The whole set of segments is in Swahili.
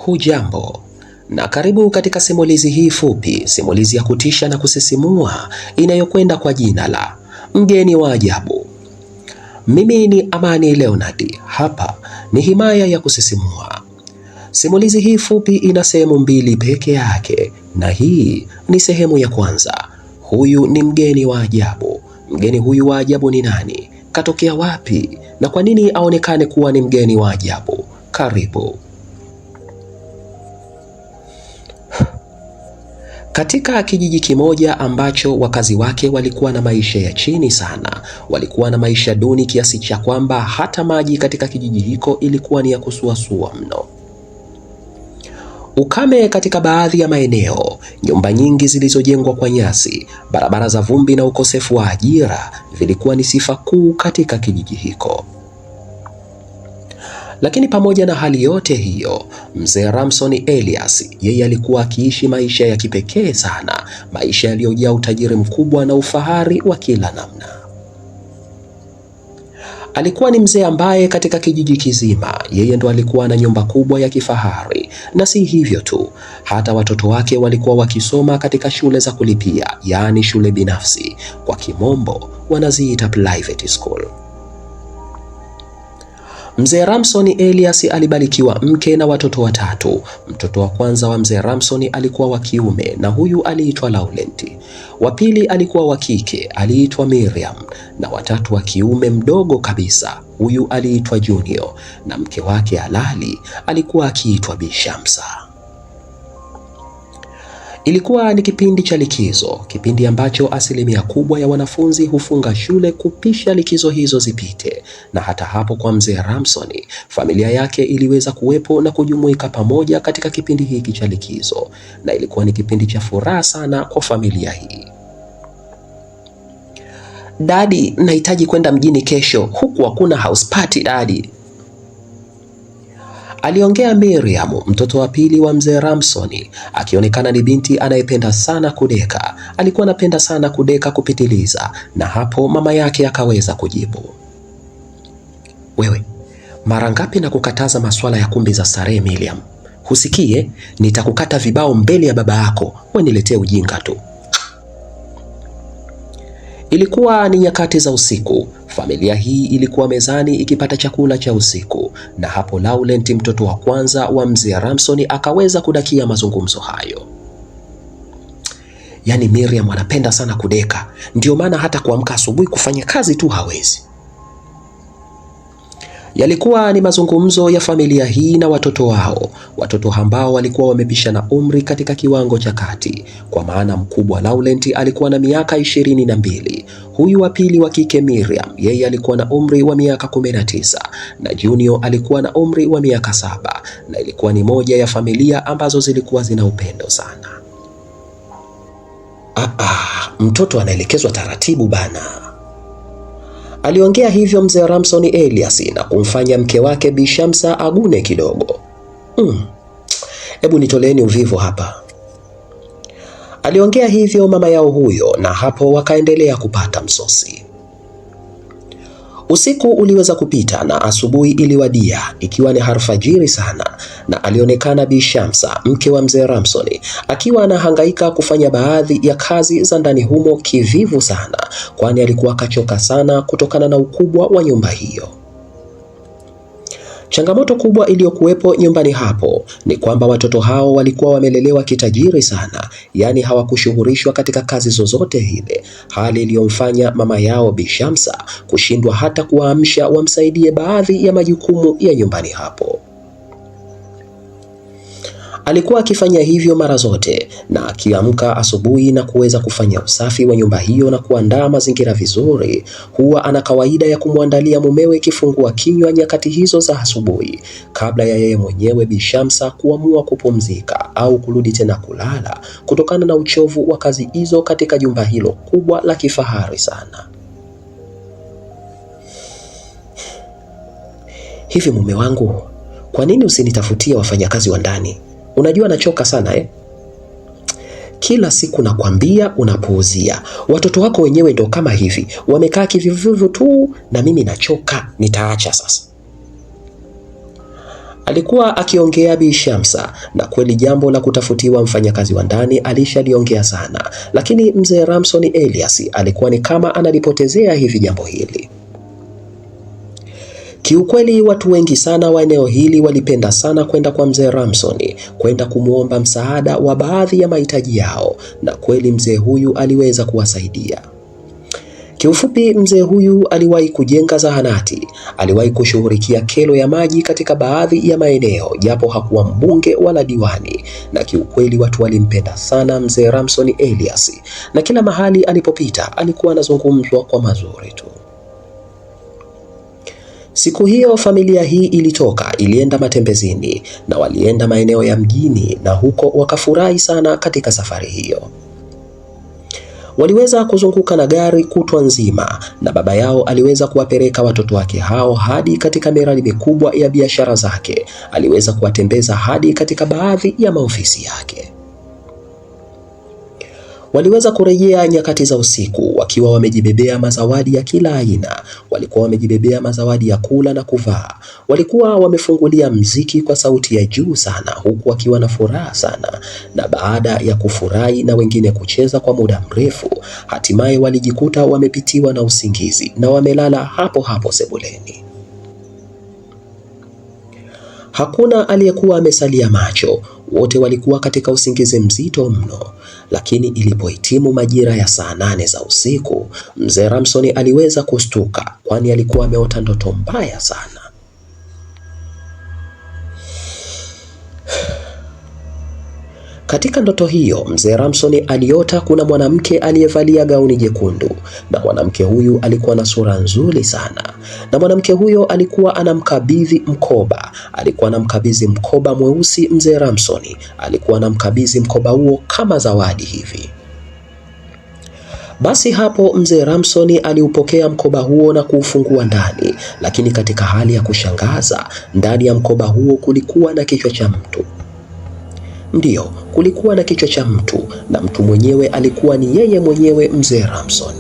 Hujambo na karibu katika simulizi hii fupi, simulizi ya kutisha na kusisimua inayokwenda kwa jina la Mgeni wa Ajabu. Mimi ni Amani Leonard, hapa ni Himaya ya Kusisimua. Simulizi hii fupi ina sehemu mbili peke yake, na hii ni sehemu ya kwanza. Huyu ni mgeni wa ajabu. Mgeni huyu wa ajabu ni nani? Katokea wapi? Na kwa nini aonekane kuwa ni mgeni wa ajabu? Karibu. Katika kijiji kimoja ambacho wakazi wake walikuwa na maisha ya chini sana, walikuwa na maisha duni kiasi cha kwamba hata maji katika kijiji hiko ilikuwa ni ya kusuasua mno. Ukame katika baadhi ya maeneo, nyumba nyingi zilizojengwa kwa nyasi, barabara za vumbi na ukosefu wa ajira vilikuwa ni sifa kuu katika kijiji hiko. Lakini pamoja na hali yote hiyo, mzee Ramson Elias yeye alikuwa akiishi maisha ya kipekee sana, maisha yaliyojaa utajiri mkubwa na ufahari wa kila namna. Alikuwa ni mzee ambaye katika kijiji kizima yeye ndo alikuwa na nyumba kubwa ya kifahari, na si hivyo tu, hata watoto wake walikuwa wakisoma katika shule za kulipia, yaani shule binafsi, kwa kimombo wanaziita private school. Mzee Ramson Elias alibarikiwa mke na watoto watatu. Mtoto wa kwanza wa mzee Ramson alikuwa wa kiume na huyu aliitwa Laurent. Wa pili alikuwa wa kike, aliitwa Miriam, na watatu wa kiume mdogo kabisa, huyu aliitwa Junior, na mke wake halali alikuwa akiitwa Bi Shamsa. Ilikuwa ni kipindi cha likizo, kipindi ambacho asilimia kubwa ya wanafunzi hufunga shule kupisha likizo hizo zipite. Na hata hapo kwa mzee Ramson, familia yake iliweza kuwepo na kujumuika pamoja katika kipindi hiki cha likizo, na ilikuwa ni kipindi cha furaha sana kwa familia hii. Dadi, nahitaji kwenda mjini kesho, huku hakuna house party dadi, aliongea Miriam, mtoto wa pili wa mzee Ramson, akionekana ni binti anayependa sana kudeka. Alikuwa anapenda sana kudeka kupitiliza, na hapo mama yake akaweza kujibu, wewe, mara ngapi na kukataza masuala ya kumbi za starehe Miriam? Husikie, nitakukata vibao mbele ya baba yako, wewe niletee ujinga tu. Ilikuwa ni nyakati za usiku. Familia hii ilikuwa mezani ikipata chakula cha usiku, na hapo Laurent, mtoto wa kwanza wa mzee Ramson, akaweza kudakia mazungumzo hayo. Yaani Miriam anapenda sana kudeka, ndio maana hata kuamka asubuhi kufanya kazi tu hawezi. Yalikuwa ni mazungumzo ya familia hii na watoto wao, watoto ambao walikuwa wamepishana umri katika kiwango cha kati, kwa maana mkubwa Laurent alikuwa na miaka 22, huyu wa pili wa kike Miriam yeye alikuwa na umri wa miaka 19, na Junior alikuwa na umri wa miaka 7, na ilikuwa ni moja ya familia ambazo zilikuwa zina upendo sana. Mtoto anaelekezwa taratibu bana. Aliongea hivyo mzee Ramson Elias na kumfanya mke wake Bi Shamsa agune kidogo. Hebu nitoleeni uvivu hapa. Aliongea hivyo mama yao huyo, na hapo wakaendelea kupata msosi. Usiku uliweza kupita na asubuhi iliwadia, ikiwa ni alfajiri sana, na alionekana Bi Shamsa, mke wa mzee Ramson, akiwa anahangaika kufanya baadhi ya kazi za ndani humo kivivu sana, kwani alikuwa akachoka sana kutokana na ukubwa wa nyumba hiyo. Changamoto kubwa iliyokuwepo nyumbani hapo ni kwamba watoto hao walikuwa wamelelewa kitajiri sana, yaani hawakushughulishwa katika kazi zozote ile, hali iliyomfanya mama yao Bi Shamsa kushindwa hata kuwaamsha wamsaidie baadhi ya majukumu ya nyumbani hapo. Alikuwa akifanya hivyo mara zote, na akiamka asubuhi na kuweza kufanya usafi wa nyumba hiyo na kuandaa mazingira vizuri, huwa ana kawaida ya kumwandalia mumewe kifungua kinywa nyakati hizo za asubuhi, kabla ya yeye mwenyewe Bi Shamsa kuamua kupumzika au kurudi tena kulala kutokana na uchovu wa kazi hizo katika jumba hilo kubwa la kifahari sana. Hivi mume wangu, kwa nini usinitafutia wafanyakazi wa ndani? Unajua nachoka sana Kila siku nakwambia unapuuzia. Watoto wako wenyewe ndo kama hivi, wamekaa kivivuvu tu, na mimi nachoka, nitaacha sasa. Alikuwa akiongea Bi Shamsa, na kweli jambo la kutafutiwa mfanyakazi wa ndani alishaliongea sana, lakini mzee Ramson Elias alikuwa ni kama analipotezea hivi jambo hili. Kiukweli watu wengi sana wa eneo hili walipenda sana kwenda kwa mzee Ramson, kwenda kumuomba msaada wa baadhi ya mahitaji yao, na kweli mzee huyu aliweza kuwasaidia. Kiufupi, mzee huyu aliwahi kujenga zahanati, aliwahi kushughulikia kero ya maji katika baadhi ya maeneo, japo hakuwa mbunge wala diwani, na kiukweli watu walimpenda sana mzee Ramson Elias, na kila mahali alipopita alikuwa anazungumzwa kwa mazuri tu. Siku hiyo familia hii ilienda matembezini, na walienda maeneo ya mjini, na huko wakafurahi sana katika safari hiyo. Waliweza kuzunguka na gari kutwa nzima, na baba yao aliweza kuwapeleka watoto wake hao hadi katika miradi mikubwa ya biashara zake. Aliweza kuwatembeza hadi katika baadhi ya maofisi yake. Waliweza kurejea nyakati za usiku wakiwa wamejibebea mazawadi ya kila aina. Walikuwa wamejibebea mazawadi ya kula na kuvaa. Walikuwa wamefungulia mziki kwa sauti ya juu sana, huku wakiwa na furaha sana. Na baada ya kufurahi na wengine kucheza kwa muda mrefu, hatimaye walijikuta wamepitiwa na usingizi na wamelala hapo hapo sebuleni. Hakuna aliyekuwa amesalia macho, wote walikuwa katika usingizi mzito mno. Lakini ilipohitimu majira ya saa 8 za usiku, mzee Ramson aliweza kustuka, kwani alikuwa ameota ndoto mbaya sana. Katika ndoto hiyo mzee Ramson aliota kuna mwanamke aliyevalia gauni jekundu, na mwanamke huyu alikuwa na sura nzuri sana, na mwanamke huyo alikuwa anamkabidhi mkoba. Alikuwa anamkabidhi mkoba mweusi mzee Ramson, alikuwa anamkabidhi mkoba huo kama zawadi hivi. Basi hapo mzee Ramson aliupokea mkoba huo na kuufungua ndani, lakini katika hali ya kushangaza, ndani ya mkoba huo kulikuwa na kichwa cha mtu. Ndiyo, kulikuwa na kichwa cha mtu, na mtu mwenyewe alikuwa ni yeye mwenyewe mzee Ramson.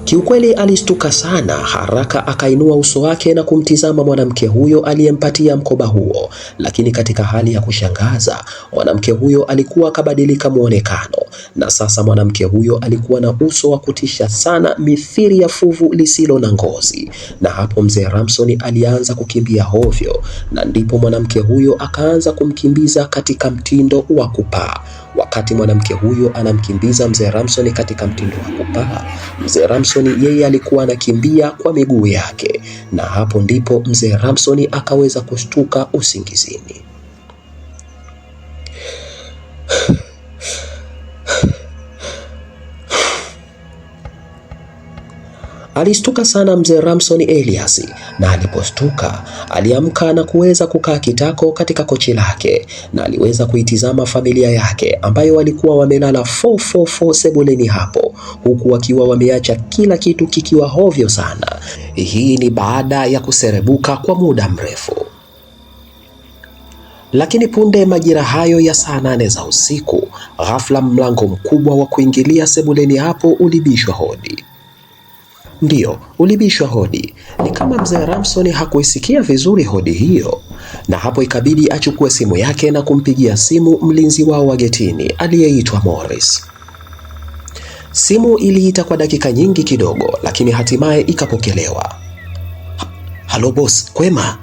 Kiukweli alistuka sana, haraka akainua uso wake na kumtizama mwanamke huyo aliyempatia mkoba huo, lakini katika hali ya kushangaza, mwanamke huyo alikuwa kabadilika muonekano, na sasa mwanamke huyo alikuwa na uso wa kutisha sana, mithili ya fuvu lisilo na ngozi. Na hapo mzee Ramson alianza kukimbia hovyo, na ndipo mwanamke huyo akaanza kumkimbiza katika mtindo wa kupaa. Wakati mwanamke huyo anamkimbiza mzee Ramson katika mtindo wa kupaa, mzee Ramson yeye alikuwa anakimbia kwa miguu yake, na hapo ndipo mzee Ramson akaweza kushtuka usingizini. Alistuka sana mzee Ramson Elias, na alipostuka aliamka na kuweza kukaa kitako katika kochi lake, na aliweza kuitizama familia yake ambayo walikuwa wamelala 444 sebuleni hapo, huku wakiwa wameacha kila kitu kikiwa hovyo sana. Hii ni baada ya kuserebuka kwa muda mrefu. Lakini punde majira hayo ya saa 8 za usiku, ghafla mlango mkubwa wa kuingilia sebuleni hapo ulibishwa hodi. Ndiyo, ulibishwa hodi. Ni kama mzee Ramson hakuisikia vizuri hodi hiyo, na hapo ikabidi achukue simu yake na kumpigia simu mlinzi wao wa getini aliyeitwa Morris. Simu iliita kwa dakika nyingi kidogo, lakini hatimaye ikapokelewa. Halo boss, kwema?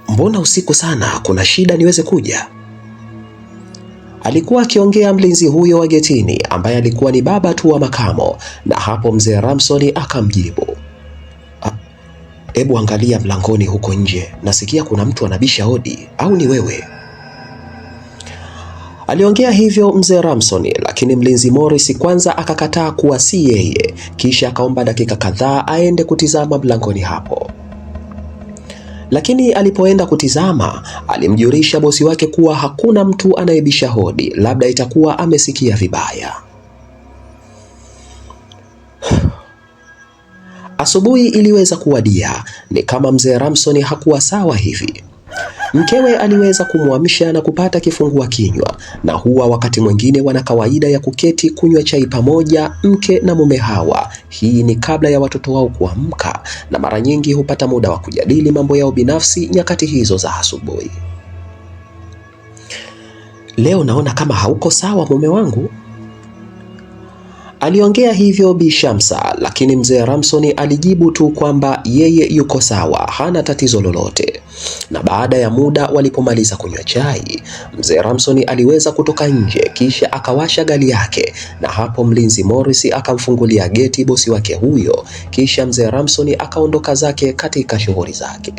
Mbona usiku sana, kuna shida niweze kuja? Alikuwa akiongea mlinzi huyo wa getini ambaye alikuwa ni baba tu wa makamo, na hapo mzee Ramson akamjibu, "Ebu angalia mlangoni huko nje, nasikia kuna mtu anabisha hodi, au ni wewe?" Aliongea hivyo mzee Ramson, lakini mlinzi Morris kwanza akakataa kuwa si yeye, kisha akaomba dakika kadhaa aende kutizama mlangoni hapo. Lakini alipoenda kutizama, alimjulisha bosi wake kuwa hakuna mtu anayebisha hodi, labda itakuwa amesikia vibaya. Asubuhi iliweza kuwadia, ni kama mzee Ramson hakuwa sawa hivi. Mkewe aliweza kumwamsha na kupata kifungua kinywa, na huwa wakati mwingine wana kawaida ya kuketi kunywa chai pamoja, mke na mume hawa. Hii ni kabla ya watoto wao kuamka, pamoja na mara nyingi hupata muda wa kujadili mambo yao binafsi nyakati hizo za asubuhi. Leo naona kama hauko sawa mume wangu. Aliongea hivyo Bi Shamsa, lakini mzee Ramson alijibu tu kwamba yeye yuko sawa, hana tatizo lolote. Na baada ya muda walipomaliza kunywa chai, mzee Ramson aliweza kutoka nje kisha akawasha gari yake, na hapo mlinzi Morris akamfungulia geti bosi wake huyo, kisha mzee Ramson akaondoka zake katika shughuli zake.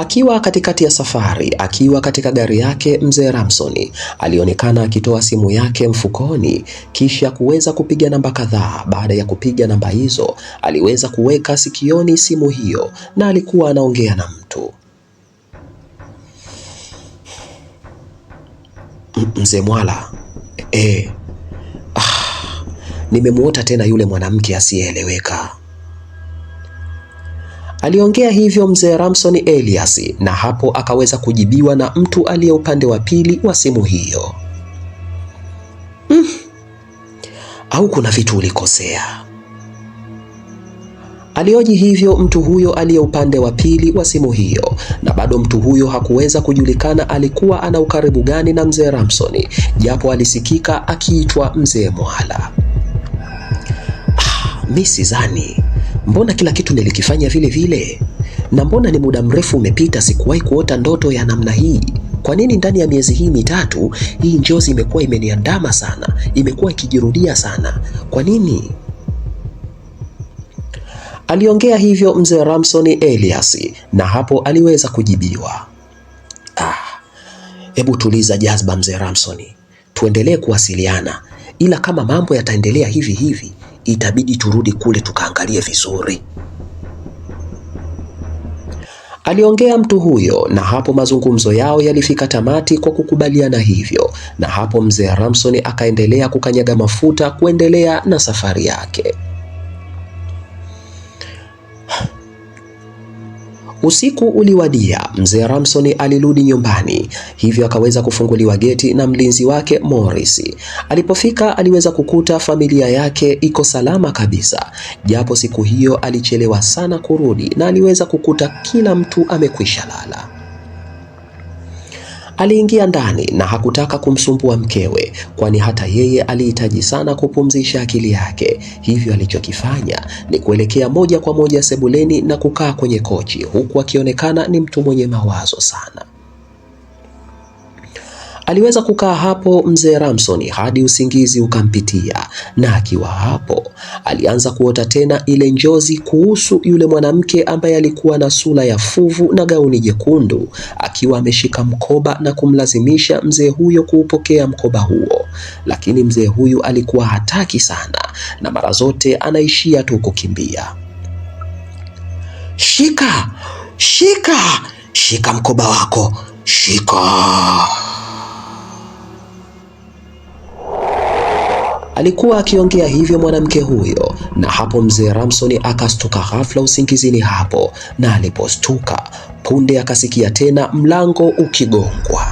Akiwa katikati ya safari, akiwa katika gari yake, mzee Ramson alionekana akitoa simu yake mfukoni kisha kuweza kupiga namba kadhaa. Baada ya kupiga namba hizo, aliweza kuweka sikioni simu hiyo na alikuwa anaongea na mtu. Mzee Mwala, nimemuota tena yule mwanamke asiyeeleweka. Aliongea hivyo mzee Ramson Elias, na hapo akaweza kujibiwa na mtu aliye upande wa pili wa simu hiyo. Au kuna vitu ulikosea? Alioji hivyo mtu huyo aliye upande wa pili wa simu hiyo, na bado mtu huyo hakuweza kujulikana alikuwa ana ukaribu gani na mzee Ramson, japo alisikika akiitwa mzee Mwala. Mimi sidhani. Mbona kila kitu nilikifanya vile vile? Na mbona ni muda mrefu umepita sikuwahi kuota ndoto ya namna hii? Kwa nini ndani ya miezi hii mitatu hii njozi imekuwa imeniandama sana, imekuwa ikijirudia sana? Kwa nini? Aliongea hivyo mzee Ramson Elias, na hapo aliweza kujibiwa. Hebu tuliza jazba mzee Ramson, tuendelee kuwasiliana, ila kama mambo yataendelea hivi hivi itabidi turudi kule tukaangalie vizuri. Aliongea mtu huyo, na hapo mazungumzo yao yalifika tamati kwa kukubaliana hivyo, na hapo mzee Ramson akaendelea kukanyaga mafuta kuendelea na safari yake. Usiku uliwadia, mzee Ramson alirudi nyumbani, hivyo akaweza kufunguliwa geti na mlinzi wake Morris. Alipofika aliweza kukuta familia yake iko salama kabisa, japo siku hiyo alichelewa sana kurudi na aliweza kukuta kila mtu amekwisha lala. Aliingia ndani na hakutaka kumsumbua mkewe, kwani hata yeye alihitaji sana kupumzisha akili yake. Hivyo alichokifanya ni kuelekea moja kwa moja sebuleni na kukaa kwenye kochi, huku akionekana ni mtu mwenye mawazo sana. Aliweza kukaa hapo mzee Ramson hadi usingizi ukampitia, na akiwa hapo alianza kuota tena ile njozi kuhusu yule mwanamke ambaye alikuwa na sura ya fuvu na gauni jekundu, akiwa ameshika mkoba na kumlazimisha mzee huyo kuupokea mkoba huo. Lakini mzee huyu alikuwa hataki sana, na mara zote anaishia tu kukimbia. Shika! Shika! Shika mkoba wako! Shika! Alikuwa akiongea hivyo mwanamke huyo, na hapo mzee Ramson akastuka ghafla usingizini hapo, na alipostuka punde akasikia tena mlango ukigongwa.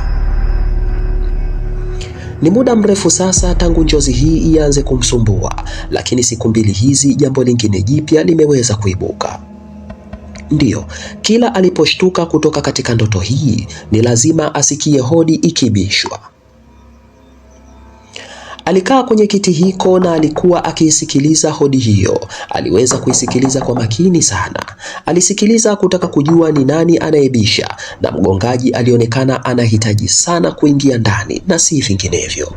Ni muda mrefu sasa tangu njozi hii ianze kumsumbua, lakini siku mbili hizi jambo lingine jipya limeweza kuibuka. Ndiyo, kila aliposhtuka kutoka katika ndoto hii ni lazima asikie hodi ikibishwa. Alikaa kwenye kiti hiko na alikuwa akiisikiliza hodi hiyo. Aliweza kuisikiliza kwa makini sana. Alisikiliza kutaka kujua ni nani anayebisha, na mgongaji alionekana anahitaji sana kuingia ndani na si vinginevyo.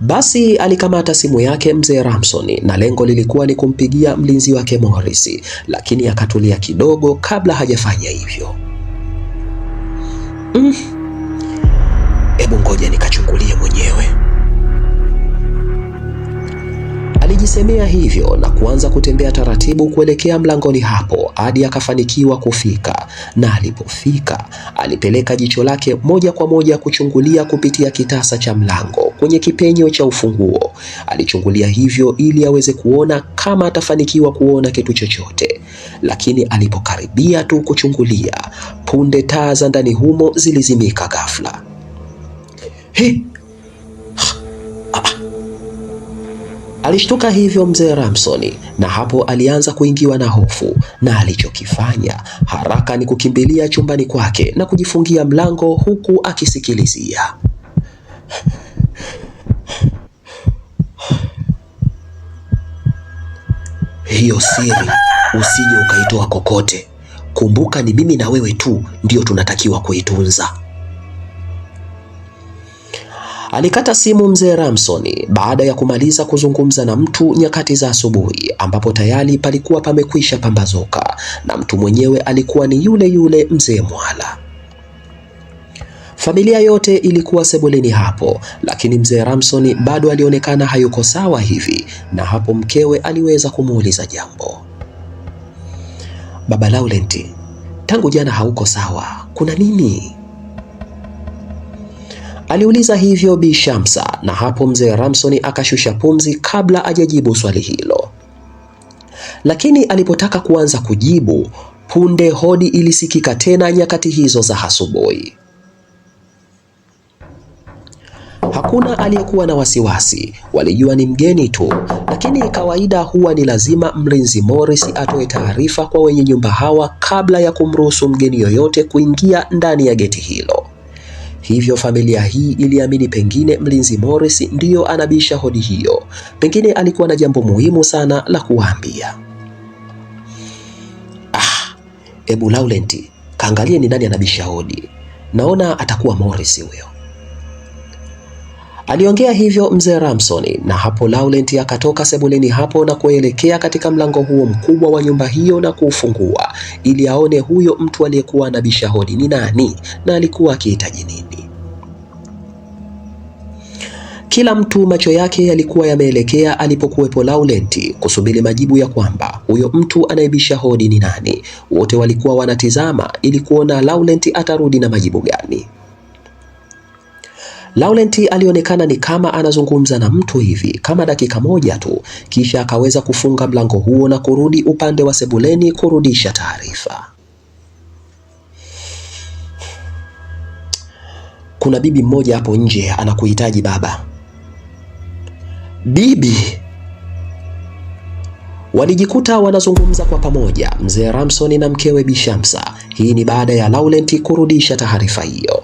Basi alikamata simu yake mzee Ramson, na lengo lilikuwa ni kumpigia mlinzi wake Morris, lakini akatulia kidogo kabla hajafanya hivyo. Hebu ngoja nikachungulie mwenyewe. Alijisemea hivyo na kuanza kutembea taratibu kuelekea mlangoni hapo hadi akafanikiwa kufika, na alipofika alipeleka jicho lake moja kwa moja kuchungulia kupitia kitasa cha mlango kwenye kipenyo cha ufunguo. Alichungulia hivyo ili aweze kuona kama atafanikiwa kuona kitu chochote, lakini alipokaribia tu kuchungulia, punde taa za ndani humo zilizimika ghafla. Alishtuka hivyo mzee Ramson, na hapo alianza kuingiwa na hofu, na alichokifanya haraka ni kukimbilia chumbani kwake na kujifungia mlango huku akisikilizia. Hiyo siri usije ukaitoa kokote. Kumbuka ni mimi na wewe tu ndio tunatakiwa kuitunza. Alikata simu mzee Ramson baada ya kumaliza kuzungumza na mtu nyakati za asubuhi, ambapo tayari palikuwa pamekwisha pambazuka na mtu mwenyewe alikuwa ni yule yule mzee Mwala. Familia yote ilikuwa sebuleni hapo, lakini mzee Ramson bado alionekana hayuko sawa hivi, na hapo mkewe aliweza kumuuliza jambo. Baba Laurent, tangu jana hauko sawa, kuna nini? Aliuliza hivyo Bi Shamsa, na hapo mzee Ramson akashusha pumzi kabla hajajibu swali hilo. Lakini alipotaka kuanza kujibu, punde hodi ilisikika tena nyakati hizo za asubuhi. Hakuna aliyekuwa na wasiwasi, walijua ni mgeni tu, lakini kawaida huwa ni lazima mlinzi Morris atoe taarifa kwa wenye nyumba hawa kabla ya kumruhusu mgeni yoyote kuingia ndani ya geti hilo. Hivyo familia hii iliamini pengine mlinzi Morris ndiyo anabisha hodi hiyo. Pengine alikuwa na jambo muhimu sana la kuwaambia. Ebu Laurent, kaangalie ni nani anabisha hodi. Naona atakuwa Morris huyo. Aliongea hivyo mzee Ramson, na hapo Laurent akatoka sebuleni hapo na kuelekea katika mlango huo mkubwa wa nyumba hiyo na kuufungua ili aone huyo mtu aliyekuwa anabisha hodi ni nani na alikuwa akihitaji nini. Kila mtu macho yake yalikuwa yameelekea alipokuwepo Laurent kusubiri majibu ya kwamba huyo mtu anayebisha hodi ni nani. Wote walikuwa wanatizama ili kuona Laurent atarudi na majibu gani. Laurent alionekana ni kama anazungumza na mtu hivi kama dakika moja tu, kisha akaweza kufunga mlango huo na kurudi upande wa sebuleni kurudisha taarifa. Kuna bibi mmoja hapo nje anakuhitaji baba. Bibi? Walijikuta wanazungumza kwa pamoja mzee Ramson na mkewe Bi Shamsa. Hii ni baada ya Laurent kurudisha taarifa hiyo.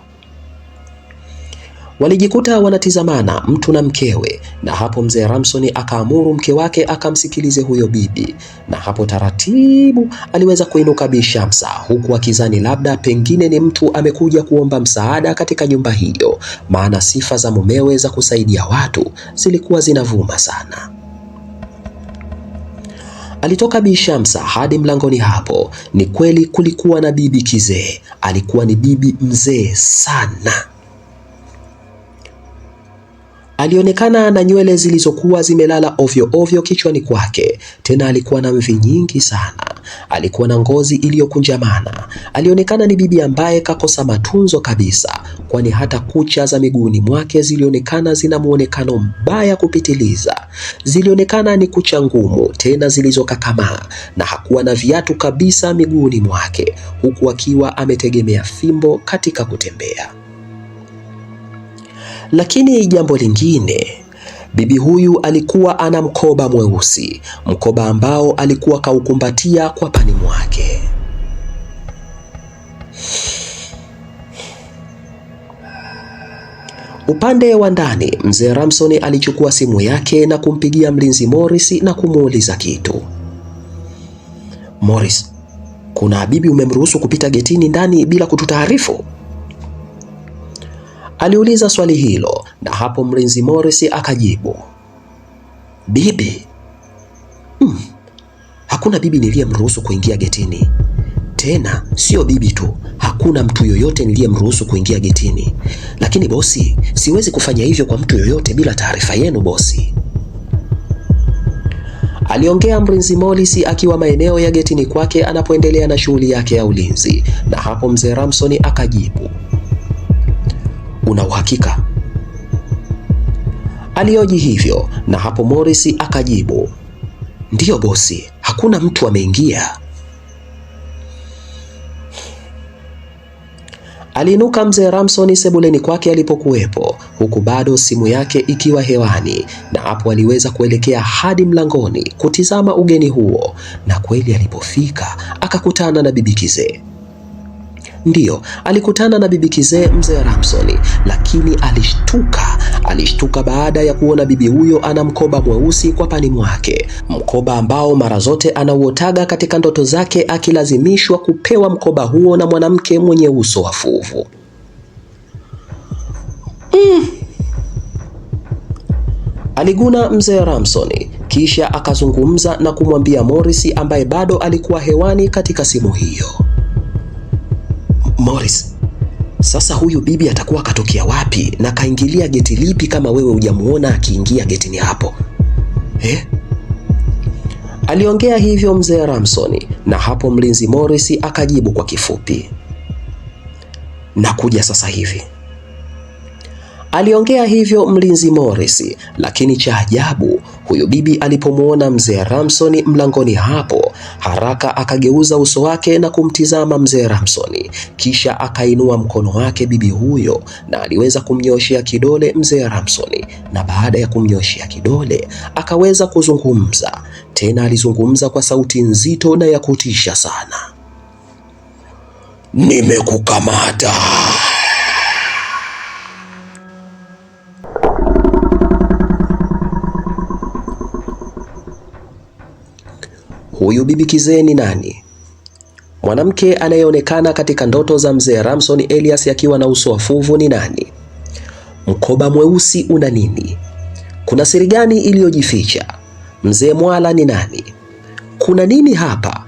Walijikuta wanatizamana mtu na mkewe, na hapo mzee Ramson akaamuru mke wake akamsikilize huyo bibi, na hapo taratibu aliweza kuinuka Bi Shamsa huku akizani labda pengine ni mtu amekuja kuomba msaada katika nyumba hiyo, maana sifa za mumewe za kusaidia watu zilikuwa zinavuma sana. Alitoka Bi Shamsa hadi mlangoni hapo. Ni kweli kulikuwa na bibi kizee, alikuwa ni bibi mzee sana. Alionekana na nywele zilizokuwa zimelala ovyo ovyo kichwani kwake, tena alikuwa na mvi nyingi sana. Alikuwa na ngozi iliyokunjamana. Alionekana ni bibi ambaye kakosa matunzo kabisa, kwani hata kucha za miguuni mwake zilionekana zina muonekano mbaya kupitiliza. Zilionekana ni kucha ngumu tena zilizokakamaa, na hakuwa na viatu kabisa miguuni mwake, huku akiwa ametegemea fimbo katika kutembea. Lakini jambo lingine, bibi huyu alikuwa ana mkoba mweusi, mkoba ambao alikuwa kaukumbatia kwa pani mwake. Upande wa ndani, mzee Ramson alichukua simu yake na kumpigia mlinzi Morris na kumuuliza kitu. Morris, kuna bibi umemruhusu kupita getini ndani bila kututaarifu? Aliuliza swali hilo, na hapo mlinzi Morris akajibu. Bibi? Hakuna bibi niliyemruhusu kuingia getini. Tena sio bibi tu, hakuna mtu yoyote niliyemruhusu kuingia getini. Lakini bosi, siwezi kufanya hivyo kwa mtu yoyote bila taarifa yenu bosi. Aliongea mlinzi Morris akiwa maeneo ya getini kwake anapoendelea na shughuli yake ya ulinzi, na hapo mzee Ramson akajibu. Una uhakika? Alioji hivyo, na hapo Morris akajibu. Ndiyo bosi, hakuna mtu ameingia. Aliinuka mzee Ramson sebuleni kwake alipokuwepo, huku bado simu yake ikiwa hewani, na hapo aliweza kuelekea hadi mlangoni kutizama ugeni huo, na kweli alipofika akakutana na Bibi Kizee. Ndiyo, alikutana na Bibi Kizee Mzee Ramson, lakini alishtuka baada ya kuona bibi huyo ana mkoba mweusi kwa pani mwake, mkoba ambao mara zote anauotaga katika ndoto zake, akilazimishwa kupewa mkoba huo na mwanamke mwenye uso wa fuvu. Aliguna Mzee Ramson, kisha akazungumza na kumwambia Morris ambaye bado alikuwa hewani katika simu hiyo. Morris, sasa huyu bibi atakuwa katokea wapi na kaingilia geti lipi kama wewe hujamuona akiingia getini hapo? Aliongea hivyo Mzee Ramson, na hapo mlinzi Morris akajibu kwa kifupi, nakuja sasa hivi. Aliongea hivyo mlinzi Morris, lakini cha ajabu, huyo bibi alipomuona Mzee Ramson mlangoni hapo, haraka akageuza uso wake na kumtizama Mzee Ramson, kisha akainua mkono wake bibi huyo na aliweza kumnyoshia kidole Mzee Ramson, na baada ya kumnyoshia kidole akaweza kuzungumza. Tena alizungumza kwa sauti nzito na ya kutisha sana. Nimekukamata. Huyu Bibi Kizee ni nani? Mwanamke anayeonekana katika ndoto za Mzee Ramson Elias akiwa na uso wa fuvu ni nani? Mkoba mweusi una nini? Kuna siri gani iliyojificha? Mzee Mwala ni nani? Kuna nini hapa?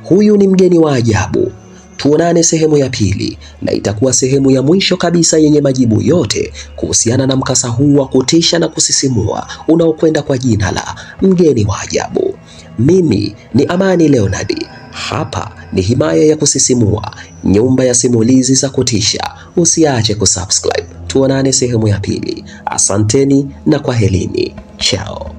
Huyu ni mgeni wa ajabu. Tuonane sehemu ya pili, na itakuwa sehemu ya mwisho kabisa yenye majibu yote kuhusiana na mkasa huu wa kutisha na kusisimua unaokwenda kwa jina la mgeni wa ajabu. Mimi ni Amani Leonard. Hapa ni Himaya ya Kusisimua, nyumba ya simulizi za kutisha. Usiache kusubscribe. Tuonane sehemu ya pili. Asanteni na kwaherini. Chao.